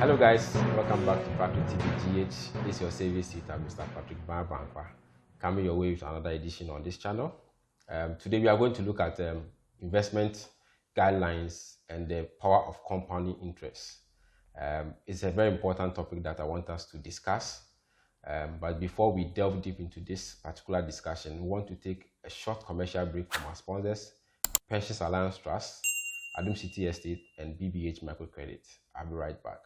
Hello guys, welcome back to Patrick TV GH. This is your service tutor, Mr. Patrick Bankwa, coming your way with another edition on this channel. Today we are going to look at investment guidelines and the power of compounding interest. It's a very important topic that I want us to discuss. But before we delve deep into this particular discussion, we want to take a short commercial break from our sponsors, Pensions Alliance Trust, Adum City Estate, and BBH Microcredit. I'll be right back.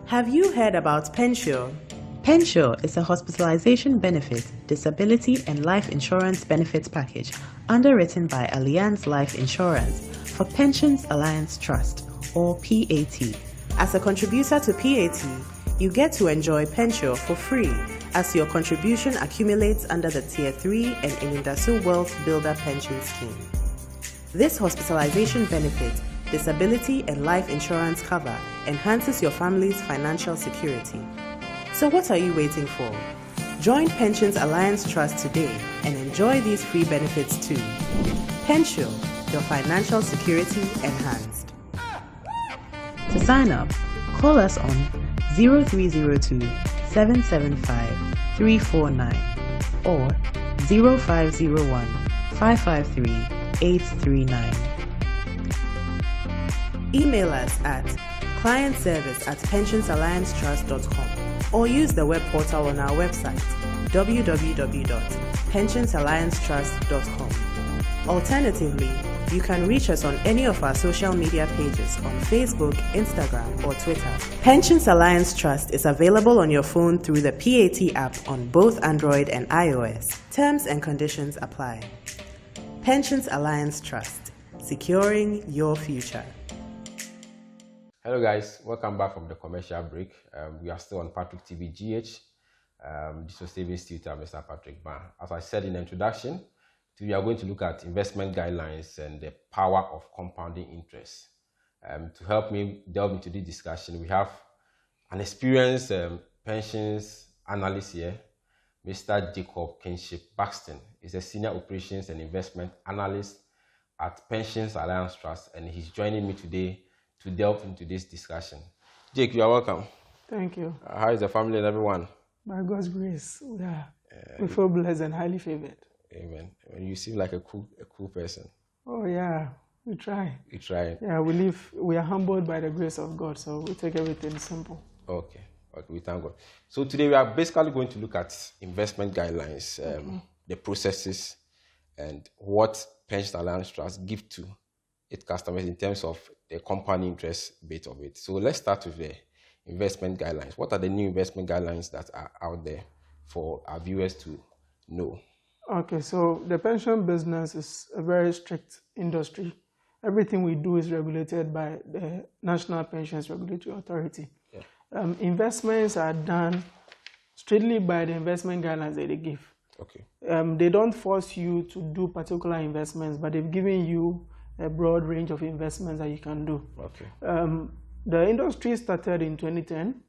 Have you heard about Pensure? Pensure is a hospitalization benefit, disability and life insurance benefits package underwritten by Allianz Life Insurance for Pensions Alliance Trust, or PAT. As a contributor to PAT, you get to enjoy Pensure for free as your contribution accumulates under the Tier 3 and Inindasu Wealth Builder Pension Scheme. This hospitalization benefit, disability and life insurance cover enhances your family's financial security. So what are you waiting for? Join Pensions Alliance Trust today and enjoy these free benefits too. Pensure, your financial security enhanced. To sign up, call us on 0302 775 349 or 0501 553 839. Email us at clientservice@pensionsalliancetrust.com or use the web portal on our website www.pensionsalliancetrust.com. Alternatively, you can reach us on any of our social media pages on Facebook, Instagram, or Twitter. Pensions Alliance Trust is available on your phone through the PAT app on both Android and iOS. Terms and conditions apply. Pensions Alliance Trust, securing your future. Hello guys, welcome back from the commercial break. We are still on Patrick TV GH. This was Savings Tutor, Mr. Patrick Ban. As I said in the introduction, we are going to look at investment guidelines and the power of compounding interest. To help me delve into this discussion, we have an experienced pensions analyst here, Mr. Jacob Kinship Baxton. He's a senior operations and investment analyst at Pensions Alliance Trust, and he's joining me today to delve into this discussion. Jake, you are welcome. Thank you. How is the family and everyone? By God's grace, we feel blessed and highly favored. Amen. You seem like a cool person. Oh yeah, we try. You try. Yeah, we are humbled by the grace of God, so we take everything simple. Okay, we thank God. So today we are basically going to look at investment guidelines, the processes, and what Pension Alliance Trust give to its customers in terms of the compound interest bit of it. So let's start with the investment guidelines. What are the new investment guidelines that are out there for our viewers to know? Okay, so the pension business is a very strict industry. Everything we do is regulated by the National Pensions Regulatory Authority. Yeah. Investments are done strictly by the investment guidelines that they give. Okay. They don't force you to do particular investments, but they've given you a broad range of investments that you can do. Okay. The industry started in 2010.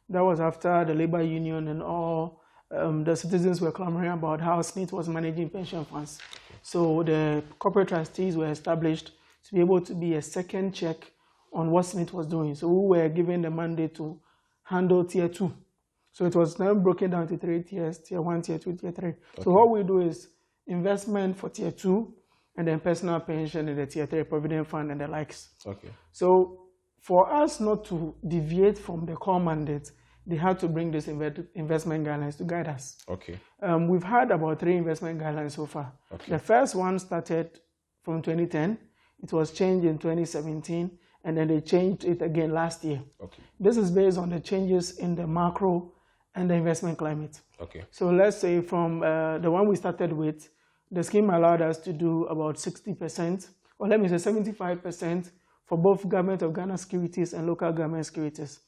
That was after the labor union and all the citizens were clamoring about how SNIT was managing pension funds. Okay. So the corporate trustees were established to be able to be a second check on what SNIT was doing. So we were given the mandate to handle Tier 2. So it was now broken down to 3 tiers, Tier 1, Tier 2, Tier 3. Okay. So what we do is investment for Tier 2, and then personal pension and the Tier 3 provident fund and the likes. Okay. So for us not to deviate from the core mandate, they had to bring this investment guidelines to guide us. Okay. We've had about 3 investment guidelines so far. Okay. The first one started from 2010. It was changed in 2017, and then they changed it again last year. Okay. This is based on the changes in the macro and the investment climate. Okay. So let's say from the one we started with, the scheme allowed us to do about 60%, or let me say 75% for both Government of Ghana securities and local government securities.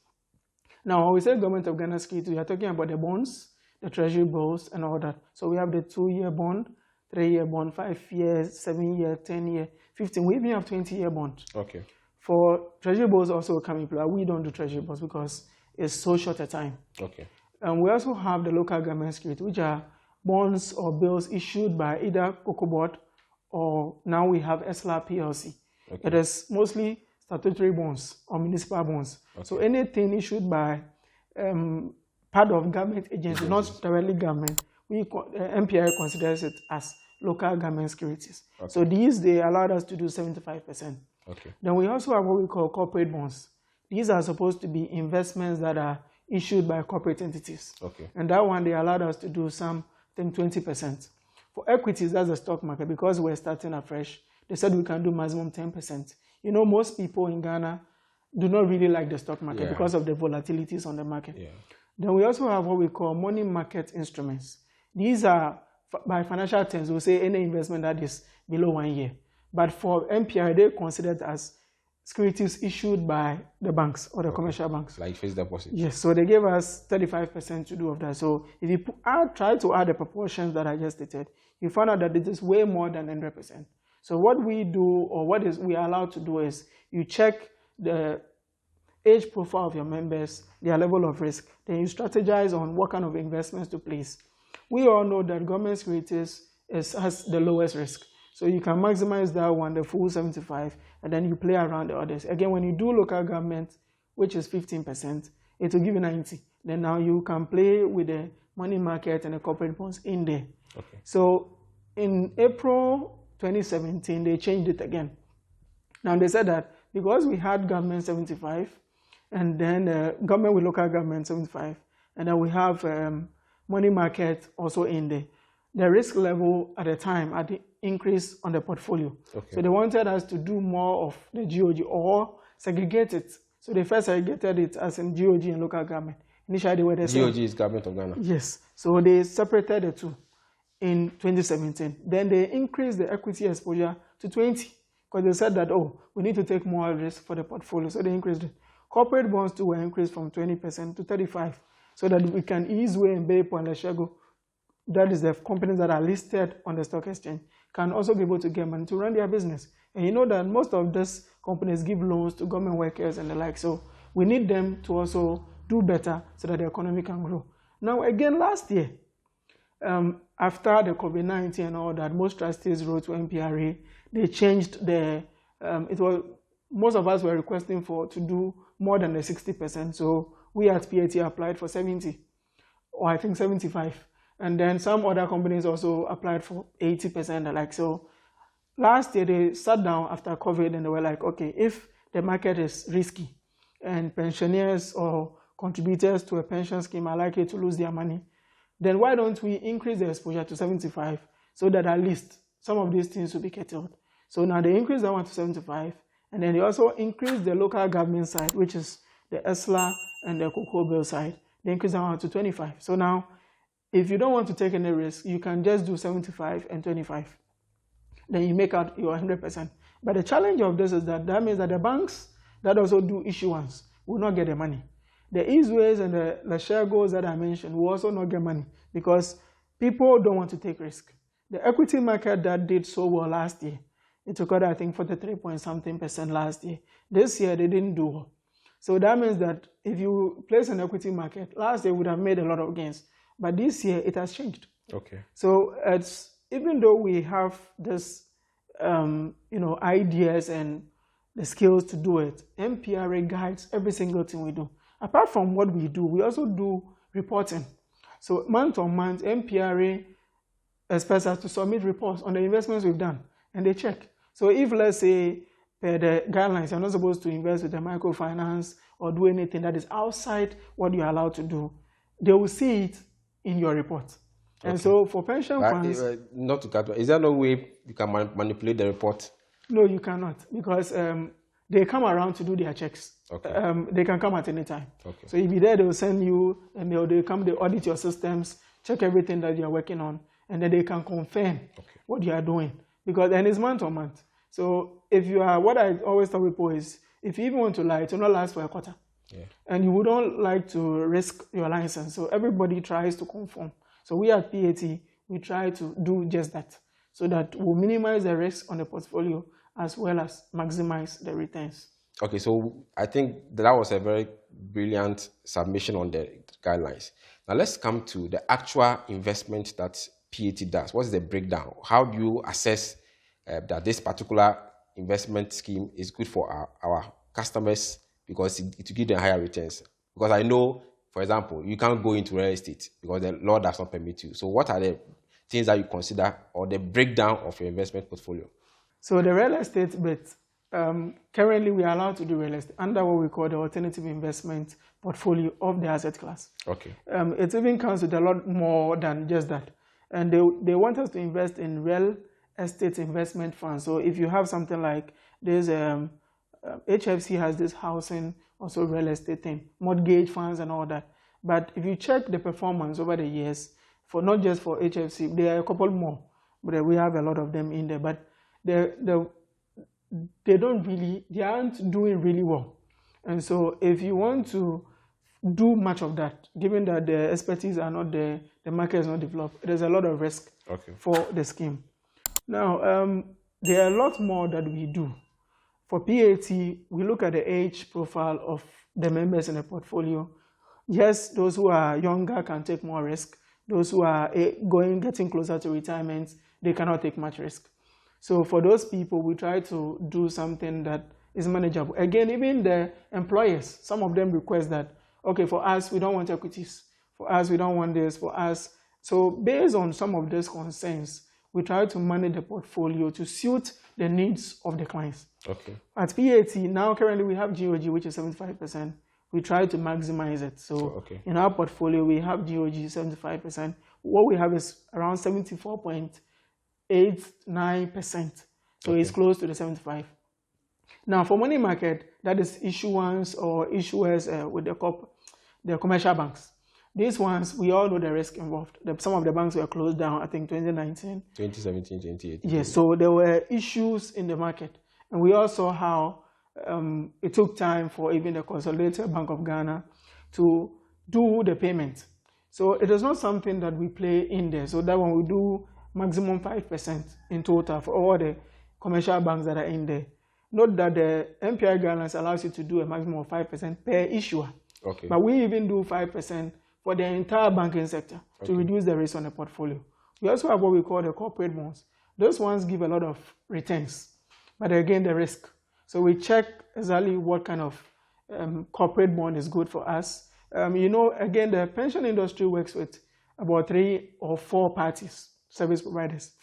Now, when we say Government of Ghana securities, we are talking about the bonds, the treasury bills, and all that. So we have the 2-year bond, 3-year bond, 5 years, 7-year, 10-year, 15. We even have 20-year bond. Okay. For treasury bills also come in play. We don't do treasury bills because it's so short a time. Okay. And we also have the local government securities, which are bonds or bills issued by either COCOBOD or now we have ESLA PLC. Okay. It is mostly statutory bonds or municipal bonds. Okay. So anything issued by part of government agency, not directly government, MPRA considers it as local government securities. Okay. So these, they allowed us to do 75%. Okay. Then we also have what we call corporate bonds. These are supposed to be investments that are issued by corporate entities. Okay. And that one, they allowed us to do some, I think, 20%. For equities, that's the stock market. Because we're starting afresh, they said we can do maximum 10%. You know, most people in Ghana do not really like the stock market because of the volatilities on the market. Yeah. Then we also have what we call money market instruments. These are, by financial terms, we'll say any investment that is below 1 year. But for MPRA, they considered as securities issued by the banks or the commercial banks. Like fixed deposit. Yes, so they gave us 35% to do of that. So if you try to add the proportions that I just stated, you find out that it is way more than 100%. So what we do, or what is we are allowed to do, is you check the age profile of your members, their level of risk, then you strategize on what kind of investments to place. We all know that government securities has the lowest risk. So you can maximize that one, the full 75, and then you play around the others. Again, when you do local government, which is 15%, it will give you 90. Then now you can play with the money market and the corporate bonds in there. Okay. So in April 2017, they changed it again. Now they said that because we had government 75, and then government with local government 75, and then we have money market also in there, the risk level at the time had the increase on the portfolio. Okay. So they wanted us to do more of the GOG or segregate it. So they first segregated it as in GOG and local government. Initially they were the same. GOG is government of Ghana. Yes. So they separated the two in 2017. Then they increased the equity exposure to 20 because they said that, oh, we need to take more risk for the portfolio. So they increased it. Corporate bonds too were increased from 20% to 35% so that we can ease way in Bepo and Leshego. That is the companies that are listed on the stock exchange can also be able to get money to run their business. And you know that most of these companies give loans to government workers and the like. So we need them to also do better so that the economy can grow. Now, again, last year, after the COVID-19 and all that, most trustees wrote to MPRA. They changed the, most of us were requesting to do more than the 60%. So we at PAT applied for 70, or I think 75. And then some other companies also applied for 80% alike. So last year they sat down after COVID and they were like, okay, if the market is risky and pensioners or contributors to a pension scheme are likely to lose their money, then why don't we increase the exposure to 75 so that at least some of these things will be curtailed. So now they increased that one to 75, and then they also increased the local government side, which is the ESLA and the Cocoa Bill side. They increased that one to 25. So now, if you don't want to take any risk, you can just do 75 and 25. Then you make out your 100%. But the challenge of this is that means that the banks that also do issuance will not get the money. The Easeways and the Leshegos that I mentioned will also not get money because people don't want to take risk. The equity market that did so well last year, it took out, I think, 43% last year. This year, they didn't do well. So that means that if you place an equity market, last year would have made a lot of gains. But this year, it has changed. Okay. So even though we have this, ideas and the skills to do it, MPRA guides every single thing we do. Apart from what we do, we also do reporting. So month on month, MPRA expects us to submit reports on the investments we've done, and they check. So if, let's say, per the guidelines, you're not supposed to invest with a microfinance or do anything that is outside what you're allowed to do, they will see it in your report. Okay. And so for pension funds... not to cut, is there no way you can manipulate the report? No, you cannot, because they come around to do their checks. Okay. They can come at any time. Okay. So if you're there, they will send you, and they audit your systems, check everything that you're working on, and then they can confirm what you are doing. And it's month on month. So if you are, what I always tell people is, if you even want to lie, it will not last for a quarter. Yeah. And you wouldn't like to risk your license. So everybody tries to conform. So we at PAT, we try to do just that, so that we'll minimize the risk on the portfolio as well as maximize the returns. Okay, so I think that was a very brilliant submission on the guidelines. Now let's come to the actual investment that PAT does. What is the breakdown? How do you assess that this particular investment scheme is good for our customers because it will give them higher returns? Because I know, for example, you can't go into real estate because the law does not permit you. So what are the things that you consider or the breakdown of your investment portfolio? So the real estate bit, currently we are allowed to do real estate under what we call the alternative investment portfolio of the asset class. Okay. It even comes with a lot more than just that. And they want us to invest in real estate investment funds. So if you have something like this, HFC has this housing, also real estate thing, mortgage funds and all that. But if you check the performance over the years, for not just for HFC, there are a couple more, but we have a lot of them in there. But they aren't doing really well. And so if you want to do much of that, given that the expertise are not there, the market is not developed, there's a lot of risk for the scheme. Now, there are a lot more that we do. For PAT, we look at the age profile of the members in the portfolio. Yes, those who are younger can take more risk. Those who are getting closer to retirement, they cannot take much risk. So for those people, we try to do something that is manageable. Again, even the employers, some of them request that, okay, for us, we don't want equities. For us, we don't want this. For us. So based on some of these concerns, we try to manage the portfolio to suit the needs of the clients. Okay. At PAT, now currently we have GOG, which is 75%. We try to maximize it. So in our portfolio, we have GOG 75%. What we have is around 74.89%. So it's close to the 75. Now for money market, that is issuance or issuers with the commercial banks. These ones, we all know the risk involved. Some of the banks were closed down, I think, 2019. 2017, 2018. Yes, so there were issues in the market. And we all saw how it took time for even the Consolidated Bank of Ghana to do the payment. So it is not something that we play in there. So that one we do maximum 5% in total for all the commercial banks that are in there. Note that the MPI guidelines allows you to do a maximum of 5% per issuer. Okay. But we even do 5% for the entire banking sector to reduce the risk on the portfolio. We also have what we call the corporate bonds. Those ones give a lot of returns, but again, the risk. So we check exactly what kind of corporate bond is good for us. Again, the pension industry works with about 3 or 4 parties, service providers.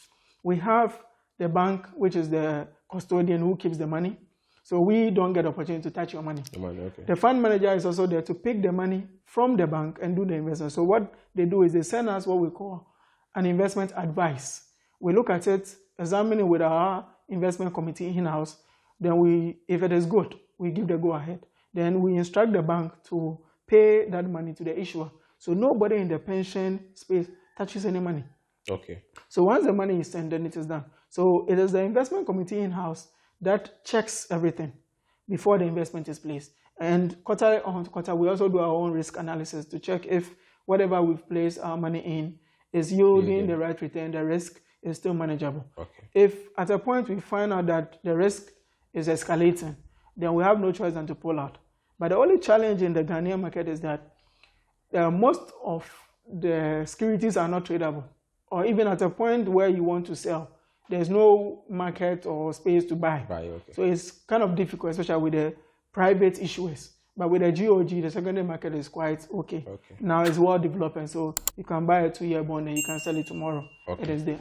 We have the bank, which is the custodian who keeps the money. So we don't get the opportunity to touch your money. The fund manager is also there to pick the money from the bank and do the investment. So what they do is they send us what we call an investment advice. We look at it, examine it with our investment committee in-house. Then if it is good, we give the go-ahead. Then we instruct the bank to pay that money to the issuer. So nobody in the pension space touches any money. Okay. So once the money is sent, then it is done. So it is the investment committee in-house that checks everything before the investment is placed. And quarter on quarter, we also do our own risk analysis to check if whatever we've placed our money in is yielding the right return, the risk is still manageable. Okay. If at a point we find out that the risk is escalating, then we have no choice than to pull out. But the only challenge in the Ghanaian market is that most of the securities are not tradable, or even at a point where you want to sell, there's no market or space to buy. So it's kind of difficult, especially with the private issuers. But with the GOG, the secondary market is quite okay. Now it's well developed, and so you can buy a 2-year bond and you can sell it tomorrow. It is there.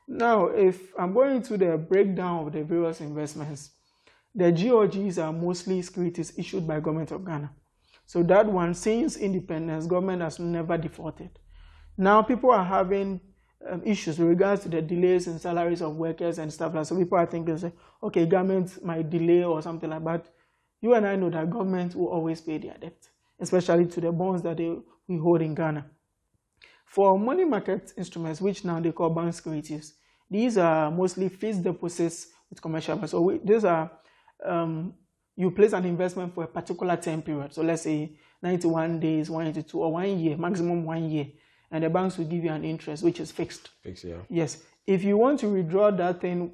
Now, if I'm going to the breakdown of the various investments, the GOGs are mostly securities issued by Government of Ghana. So that one, since independence, government has never defaulted. Now people are having issues with regards to the delays in salaries of workers and stuff like that. So people are thinking, okay, government might delay or something like that. You and I know that government will always pay their debt, especially to the bonds that we hold in Ghana. For money market instruments, which now they call bank securities, these are mostly fixed deposits with commercial banks. So these are, you place an investment for a particular time period. So let's say 91 days, 182, or 1 year, maximum 1 year. And the banks will give you an interest, which is fixed. Fixed, yeah. Yes. If you want to withdraw that thing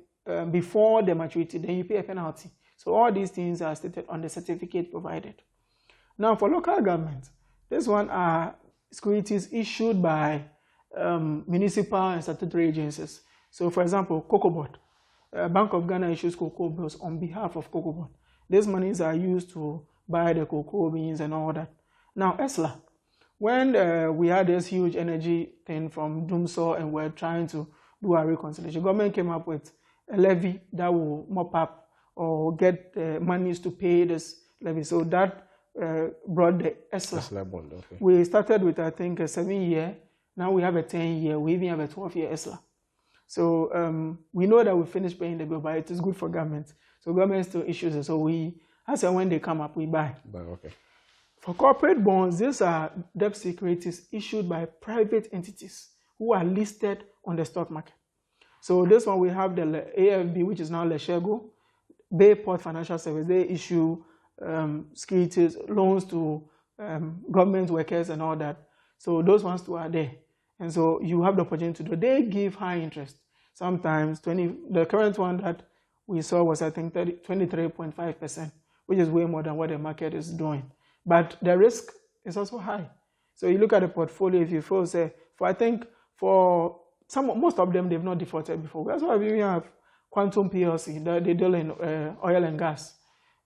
before the maturity, then you pay a penalty. So all these things are stated on the certificate provided. Now for local government, this one are securities issued by municipal and statutory agencies. So for example, Cocoa Board. Bank of Ghana issues cocoa bills on behalf of Cocoa Board. These monies are used to buy the cocoa beans and all that. Now, ESLA, when we had this huge energy thing from Doomsaw and we're trying to do a reconciliation, government came up with a levy that will mop up or get monies to pay this levy. So that brought the ESLA bond. Okay. We started with, I think, a 7-year. Now we have a 10-year. We even have a 12-year ESLA. So we know that we finished paying the bill, but it is good for government. So government still issues it. So we, as and when they come up, we buy. Okay. For corporate bonds, these are debt securities issued by private entities who are listed on the stock market. So this one we have the AFB, which is now Leshego, Bayport Financial Service. They issue securities, loans to government workers and all that. So those ones too are there. And so you have the opportunity to do. They give high interest. Sometimes the current one that we saw was, I think, 23.5%, which is way more than what the market is doing. But the risk is also high. So you look at the portfolio, if you feel, say, most of them, they've not defaulted before. That's why we have Quantum PLC, they deal in oil and gas.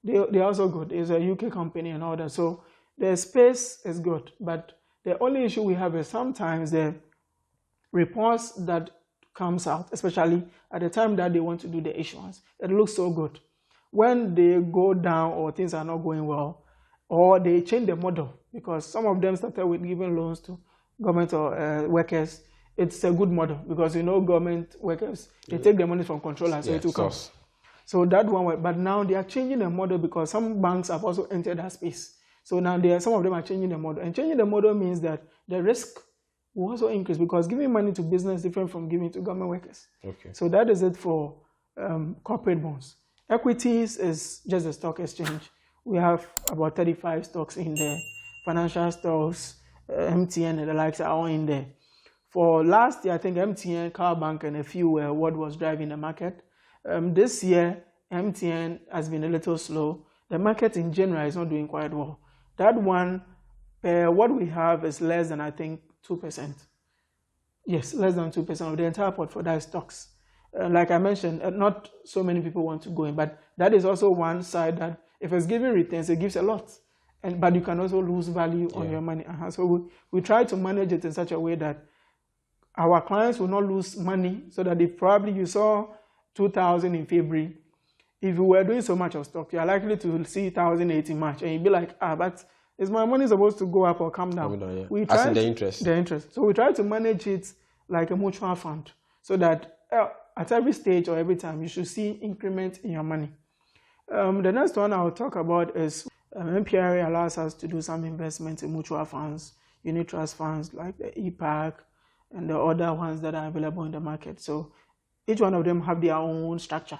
They're also good. It's a UK company and all that. So the space is good. But the only issue we have is sometimes the reports that comes out, especially at the time that they want to do the issuance, it looks so good. When they go down or things are not going well, or they change the model, because some of them started with giving loans to government or workers. It's a good model because government workers, they take the money from controllers, so it will come. So that one, but now they are changing the model because some banks have also entered that space. So now some of them are changing the model. And changing the model means that the risk will also increase because giving money to business is different from giving to government workers. Okay. So that is it for corporate bonds. Equities is just a stock exchange. We have about 35 stocks in there. Financial stocks, MTN and the likes are all in there. For last year, I think MTN, Carbank, and a few were what was driving the market. This year, MTN has been a little slow. The market in general is not doing quite well. That one, what we have is less than, I think, 2%. Yes, less than 2% of the entire portfolio is stocks. Like I mentioned, not so many people want to go in, but that is also one side that if it's giving returns, it gives a lot. But you can also lose value on your money. So we try to manage it in such a way that our clients will not lose money, so that if probably you saw 2,000 in February, if you were doing so much of stock, you're likely to see 1,080 in March, and you'd be like, but is my money supposed to go up or come down? We try the interest. The interest. So we try to manage it like a mutual fund, so that at every stage or every time, you should see increment in your money. The next one I'll talk about is MPRA allows us to do some investments in mutual funds, unit trust funds like the EPAC, and the other ones that are available in the market. So each one of them have their own structure.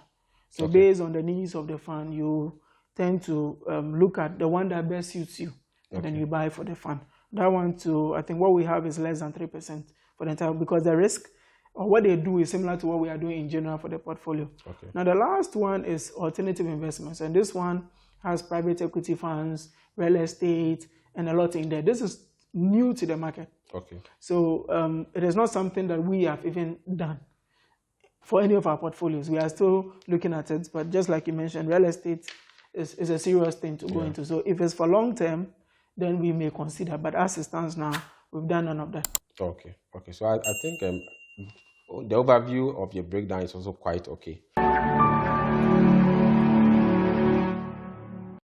So based on the needs of the fund, you tend to look at the one that best suits you, and then you buy for the fund. That one too, I think what we have is less than 3% for the entire, because the risk or what they do is similar to what we are doing in general for the portfolio. Now the last one is alternative investments, and this one has private equity funds, real estate, and a lot in there. This is new to the market. So it is not something that we have even done for any of our portfolios. We are still looking at it, but just like you mentioned, real estate is a serious thing to go into. So if it's for long term, then we may consider, but as it stands now, we've done none of that. So I think the overview of your breakdown is also quite okay.